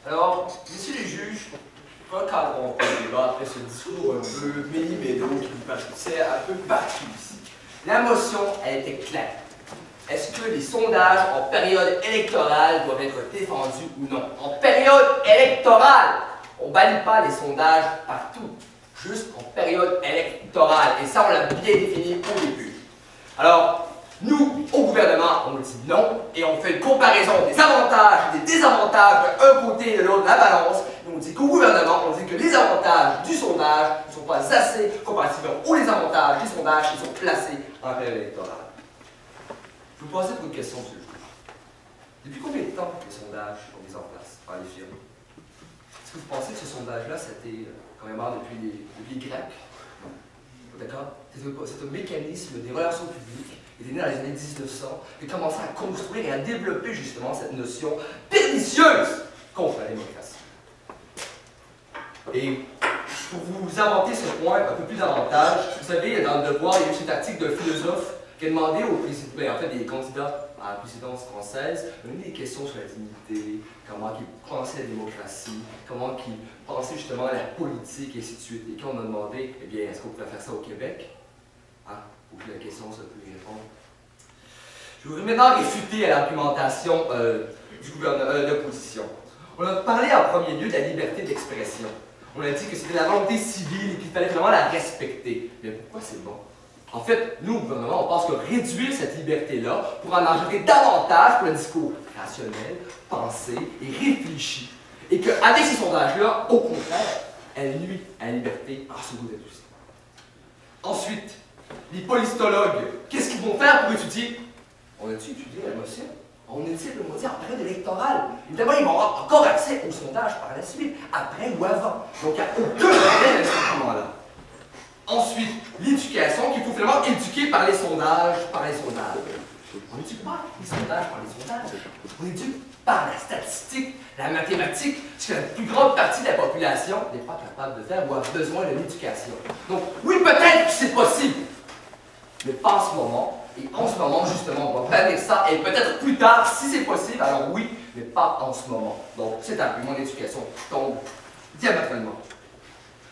Alors, messieurs les juges, recadrons pas le débat après ce discours un peu méli-mélo qui nous paraissait un peu battu ici. La motion a été claire. Est-ce que les sondages en période électorale doivent être défendus ou non? En période électorale! On ne bannit pas les sondages partout, juste en période électorale. Et ça, on l'a bien défini au début. Alors, nous, au gouvernement, on dit non, et on fait une comparaison des avantages et des désavantages d'un côté et de l'autre de la balance. Et on dit qu'au gouvernement, on dit que les avantages du sondage ne sont pas assez comparatifs aux avantages des sondages qui sont placés en période électorale. Je vous poser une question, monsieur le juge. Depuis combien de temps les sondages sont mis en place par les firmes? Est-ce que vous pensez que ce sondage-là, c'était quand même depuis les Grecs? D'accord? C'est un mécanisme des relations publiques qui est né dans les années 1900 et qui a commencé à construire et à développer justement cette notion pernicieuse contre la démocratie. Et pour vous inventer ce point un peu plus davantage, vous savez, dans le Devoir, il y a eu cet article d'un philosophe qui a demandé aux présidents, en fait, des candidats à la présidence française, des questions sur la dignité, comment ils pensaient la démocratie, comment ils pensaient justement à la politique, et ainsi de suite. Et quand on a demandé, eh bien, est-ce qu'on pouvait faire ça au Québec? Hein? Pour que la question se peut y répondre. Je voudrais maintenant réfuter à l'argumentation du gouvernement, de l'opposition. On a parlé en premier lieu de la liberté d'expression. On a dit que c'était la volonté civile et qu'il fallait vraiment la respecter. Mais pourquoi c'est bon? En fait, nous, au gouvernement, on pense que réduire cette liberté-là pour en engendrer davantage pour un discours rationnel, pensé et réfléchi. Et qu'avec ces sondages-là, au contraire, elle nuit à la liberté en second aussi. Ensuite, les politologues, qu'est-ce qu'ils vont faire pour étudier? On a-tu étudié la motion? On étudie le motion en période électorale. Évidemment, ils vont avoir encore accès aux sondages par la suite, après ou avant. Donc, il n'y a aucun problème à ce moment-là. Ensuite, l'éducation, qu'il faut finalement éduquer par les sondages, On n'éduque pas les sondages par les sondages. On éduque par la statistique, la mathématique, parce que la plus grande partie de la population n'est pas capable de faire ou a besoin de l'éducation. Donc, oui, peut-être que c'est possible, mais pas en ce moment. Et en ce moment, justement, on va bannir ça, et peut-être plus tard, si c'est possible, alors oui, mais pas en ce moment. Donc, cet argument d'éducation tombe diamétralement.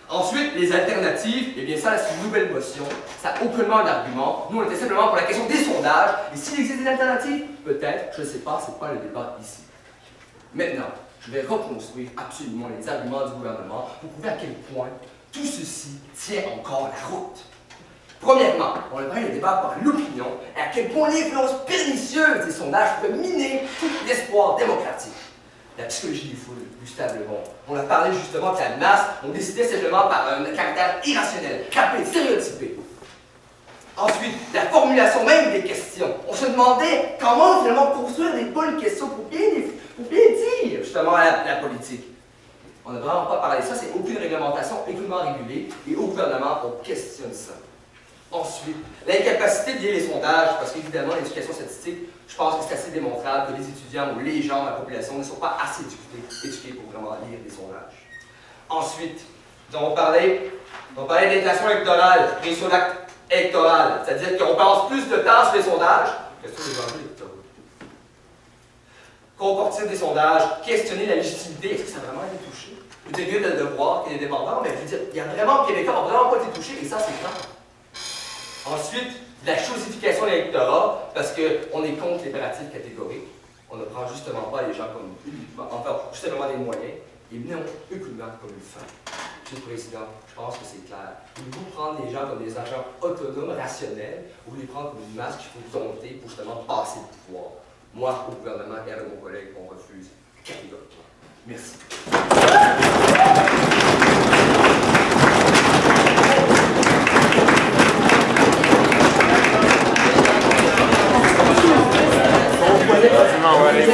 Ensuite, les alternatives, eh bien ça, c'est une nouvelle motion, ça n'a aucunement un argument. Nous, on était simplement pour la question des sondages, et s'il existe des alternatives, peut-être, je ne sais pas, c'est pas le débat ici. Maintenant, je vais reconstruire absolument les arguments du gouvernement pour prouver à quel point tout ceci tient encore la route. Premièrement, on a parlé le débat par l'opinion, et à quel point l'influence pernicieuse des sondages peut miner tout l'espoir démocratique. La psychologie des foules, Gustave Le Bon. On a parlé justement que la masse, on décidait simplement par un caractère irrationnel, capé, stéréotypé. Ensuite, la formulation même des questions. On se demandait comment finalement construire des bonnes questions pour bien dire justement la politique. On n'a vraiment pas parlé de ça, c'est aucune réglementation, aucunement régulée, et au gouvernement, on questionne ça. Ensuite, l'incapacité de lier les sondages, parce qu'évidemment, l'éducation statistique, je pense que c'est assez démontrable que les étudiants ou les gens de la population ne sont pas assez éduqués pour vraiment lire des sondages. Ensuite, on parlait d'inflation électorale, pression électorale, c'est-à-dire qu'on passe plus de temps sur les sondages que sur les enjeux électoraux. Comporter des sondages, questionner la légitimité, est-ce que ça a vraiment été touché? Vous devez le devoir qui est indépendant, mais je veux dire, il y a vraiment, les Québécois n'ont vraiment pas été touchés, et ça, c'est clair. Ensuite, la chosification de l'électorat, parce qu'on est contre l'impératif catégorique. On ne prend justement pas les gens comme enfin, justement des moyens, et non aucunement comme une fin. Monsieur le Président, je pense que c'est clair. Voulez-vous prendre les gens comme des agents autonomes, rationnels, ou les prendre comme une masse qu'il faut dompter pour justement passer le pouvoir? Moi, au gouvernement et avec mon collègue, on refuse catégoriquement. Merci. Non, ouais.